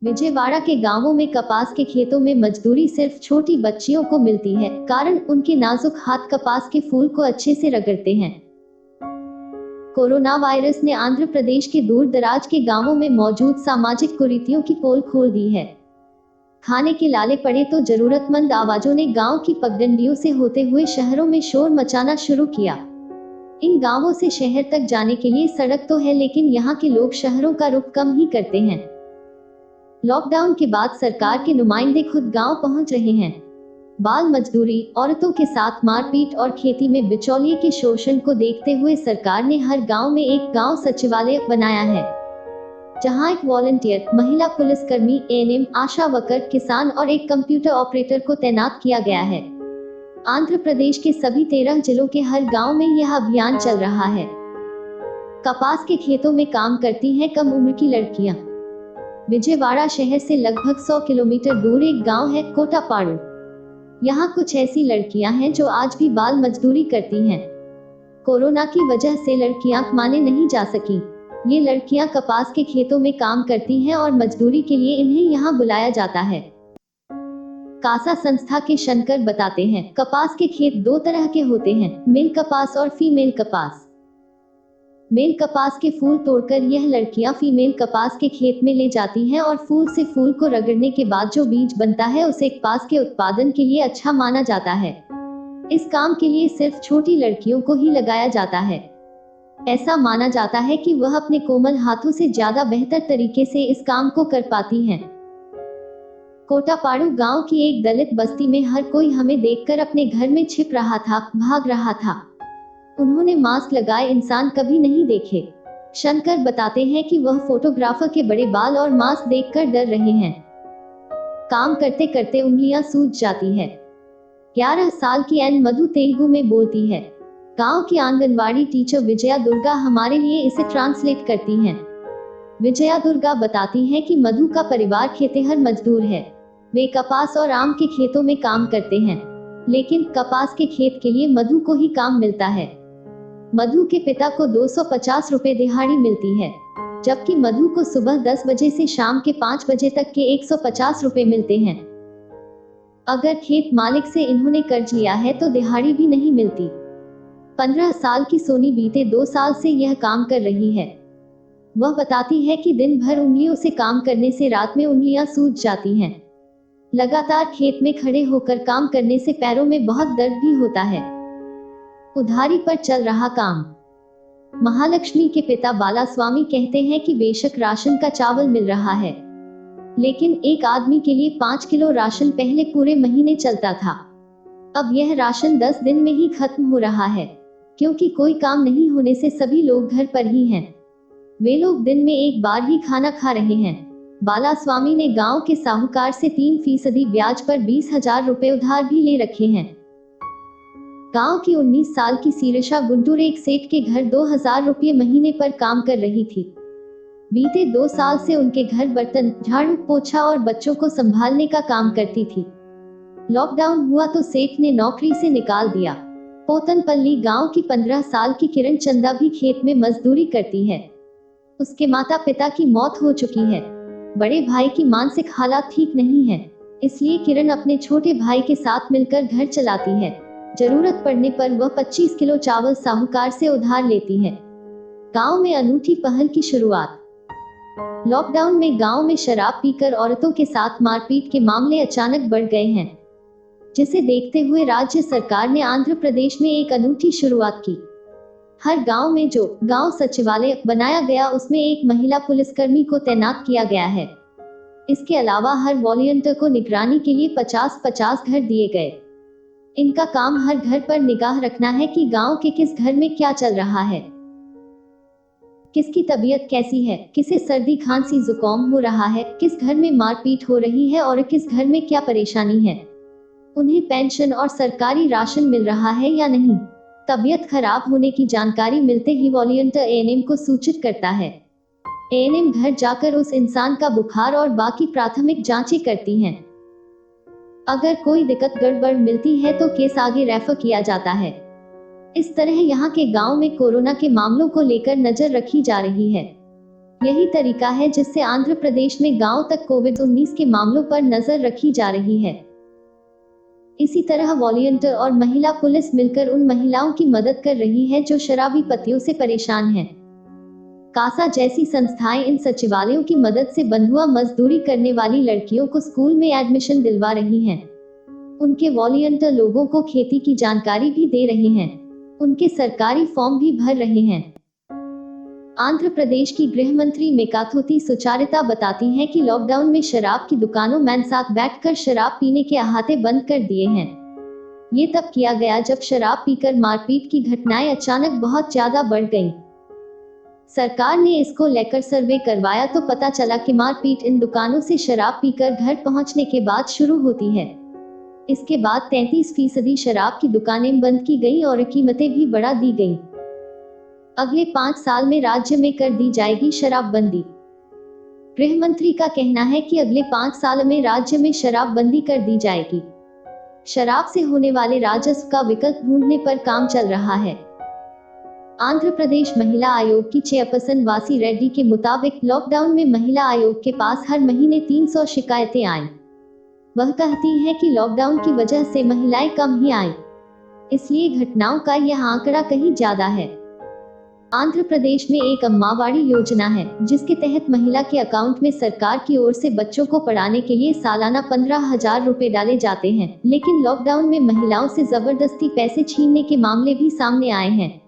विजयवाड़ा के गांवों में कपास के खेतों में मजदूरी सिर्फ छोटी बच्चियों को मिलती है, कारण उनके नाजुक हाथ कपास के फूल को अच्छे से रगड़ते हैं। कोरोना वायरस ने आंध्र प्रदेश के दूर दराज के गांवों में मौजूद सामाजिक कुरीतियों की पोल खोल दी है। खाने के लाले पड़े तो जरूरतमंद आवाजों ने गांव की पगडंडियों से होते हुए शहरों में शोर मचाना शुरू किया। इन गांवों से शहर तक जाने के लिए सड़क तो है, लेकिन यहाँ के लोग शहरों का रुख कम ही करते हैं। लॉकडाउन के बाद सरकार के नुमाइंदे खुद गांव पहुंच रहे हैं। बाल मजदूरी, औरतों के साथ मारपीट और खेती में बिचौलिए के शोषण को देखते हुए सरकार ने हर गांव में एक गांव सचिवालय बनाया है, जहां एक वॉलंटियर, महिला पुलिसकर्मी, एएनएम, आशा वर्कर, किसान और एक कंप्यूटर ऑपरेटर को तैनात किया गया है। आंध्र प्रदेश के सभी 13 जिलों के हर गांव में यह अभियान चल रहा है। कपास के खेतों में काम करती हैं कम उम्र की लड़कियां। विजयवाड़ा शहर से लगभग 100 किलोमीटर दूर एक गांव है, कोटापाड़ू। यहाँ कुछ ऐसी लड़कियां हैं जो आज भी बाल मजदूरी करती हैं। कोरोना की वजह से लड़कियां माने नहीं जा सकी। ये लड़कियां कपास के खेतों में काम करती हैं और मजदूरी के लिए इन्हें यहाँ बुलाया जाता है। कासा संस्था के शंकर बताते हैं, कपास के खेत दो तरह के होते हैं, मेल कपास और फीमेल कपास। मेल कपास के फूल तोड़कर यह लड़कियां फीमेल कपास के खेत में ले जाती हैं और फूल से फूल को रगड़ने के बाद जो बीज बनता है उसे कपास के उत्पादन के लिए अच्छा माना जाता है। इस काम के लिए सिर्फ छोटी लड़कियों को ही लगाया जाता है। ऐसा माना जाता है कि वह अपने कोमल हाथों से ज्यादा बेहतर तरीके से इस काम को कर पाती हैं। कोटापाड़ू गांव की एक दलित बस्ती में हर कोई हमें देखकर अपने घर में छिप रहा था, भाग रहा था। उन्होंने मास्क लगाए इंसान कभी नहीं देखे। शंकर बताते हैं कि वह फोटोग्राफर के बड़े बाल और मास्क देखकर डर रहे हैं। काम करते करते उंगलियां सूज जाती है। 11 साल की एन मधु तेलुगु में बोलती है। गांव की आंगनवाड़ी टीचर विजया दुर्गा हमारे लिए इसे ट्रांसलेट करती हैं। विजया दुर्गा बताती हैं कि मधु का परिवार खेतिहर मजदूर है। वे कपास और आम के खेतों में काम करते हैं, लेकिन कपास के खेत के लिए मधु को ही काम मिलता है। मधु के पिता को 250 रुपए दिहाड़ी मिलती है, जबकि मधु को सुबह 10 बजे से शाम के 5 बजे तक के 150 रुपए मिलते हैं। अगर खेत मालिक से इन्होंने कर्ज लिया है तो दिहाड़ी भी नहीं मिलती। 15 साल की सोनी बीते 2 साल से यह काम कर रही है। वह बताती है कि दिन भर उंगलियों से काम करने से रात में उंगलियां सूज जाती हैं। लगातार खेत में खड़े होकर काम करने से पैरों में बहुत दर्द भी होता है। उधारी पर चल रहा काम। महालक्ष्मी के पिता बालास्वामी कहते हैं कि बेशक राशन का चावल मिल रहा है, लेकिन एक आदमी के लिए 5 किलो राशन पहले पूरे महीने चलता था। अब यह राशन 10 दिन में ही खत्म हो रहा है, क्योंकि कोई काम नहीं होने से सभी लोग घर पर ही हैं। वे लोग दिन में एक बार ही खाना खा रहे हैं। बालास्वामी ने गांव के साहूकार से 3% ब्याज पर 20,000 रुपए उधार भी ले रखे हैं। गांव की 19 साल की सीरशा गुंटूर एक सेठ के घर 2,000 रुपये महीने पर काम कर रही थी। बीते 2 साल से उनके घर बर्तन, झाड़ू, पोछा और बच्चों को संभालने का काम करती थी। लॉकडाउन हुआ तो सेठ ने नौकरी से निकाल दिया। पोतनपल्ली गांव की 15 साल की किरण चंदा भी खेत में मजदूरी करती है। उसके माता पिता की मौत हो चुकी है। बड़े भाई की मानसिक हालात ठीक नहीं है, इसलिए किरण अपने छोटे भाई के साथ मिलकर घर चलाती है। जरूरत पड़ने पर वह 25 किलो चावल साहूकार से उधार लेती है। गांव में अनूठी पहल की शुरुआत। लॉकडाउन में गांव में शराब पीकर औरतों के साथ मारपीट के मामले अचानक बढ़ गए हैं, जिसे देखते हुए राज्य सरकार ने आंध्र प्रदेश में एक अनूठी शुरुआत की। हर गांव में जो गांव सचिवालय बनाया गया उसमें एक महिला पुलिसकर्मी को तैनात किया गया है। इसके अलावा हर वॉलंटियर को निगरानी के लिए 50-50 घर दिए गए। इनका काम हर घर पर निगाह रखना है कि गांव के किस घर में क्या चल रहा है, किसकी तबीयत कैसी है, किसे सर्दी खांसी जुकाम हो रहा है, किस घर में मारपीट हो रही है और किस घर में क्या परेशानी है, उन्हें पेंशन और सरकारी राशन मिल रहा है या नहीं। तबीयत खराब होने की जानकारी मिलते ही वॉलंटियर एएनएम को सूचित करता है। एएनएम घर जाकर उस इंसान का बुखार और बाकी प्राथमिक जांचें करती हैं। अगर कोई दिक्कत गड़बड़ मिलती है तो केस आगे रेफर किया जाता है। इस तरह यहाँ के गांव में कोरोना के मामलों को लेकर नजर रखी जा रही है। यही तरीका है जिससे आंध्र प्रदेश में गांव तक कोविड-19 के मामलों पर नजर रखी जा रही है। इसी तरह वॉलंटियर और महिला पुलिस मिलकर उन महिलाओं की मदद कर रही है जो शराबी पतियों से परेशान हैं। कासा जैसी संस्थाएं इन सचिवालयों की मदद से बंधुआ मजदूरी करने वाली लड़कियों को स्कूल में एडमिशन दिलवा रही हैं। उनके वॉलंटियर लोगों को खेती की जानकारी भी दे रहे हैं। उनके सरकारी फॉर्म भी भर रहे हैं। आंध्र प्रदेश की गृह मंत्री मेकाथोती सुचारिता बताती हैं कि लॉकडाउन में शराब की दुकानों में साथ बैठकर शराब पीने के अहाते बंद कर दिए हैं। ये तब किया गया जब शराब पीकर मारपीट की घटनाएं अचानक बहुत ज्यादा बढ़ गईं। सरकार ने इसको लेकर सर्वे करवाया तो पता चला कि मारपीट इन दुकानों से शराब पीकर घर पहुंचने के बाद शुरू होती है। इसके बाद 33% शराब की दुकानें बंद की गईं और कीमतें भी बढ़ा दी गईं। अगले 5 साल में राज्य में कर दी जाएगी शराबबंदी। गृह मंत्री का कहना है कि अगले 5 साल में राज्य में शराबबंदी कर दी जाएगी। शराब से होने वाले राजस्व का विकल्प ढूंढने पर काम चल रहा है। आंध्र प्रदेश महिला आयोग की चेयरपर्सन वासी रेड्डी के मुताबिक लॉकडाउन में महिला आयोग के पास हर महीने 300 शिकायतें आईं। वह कहती हैं कि लॉकडाउन की वजह से महिलाएं कम ही आईं, इसलिए घटनाओं का यह आंकड़ा कहीं ज्यादा है। आंध्र प्रदेश में एक अम्मावाड़ी योजना है जिसके तहत महिला के अकाउंट में सरकार की ओर से बच्चों को पढ़ाने के लिए सालाना 15,000 रुपए डाले जाते हैं, लेकिन लॉकडाउन में महिलाओं से जबरदस्ती पैसे छीनने के मामले भी सामने आए हैं।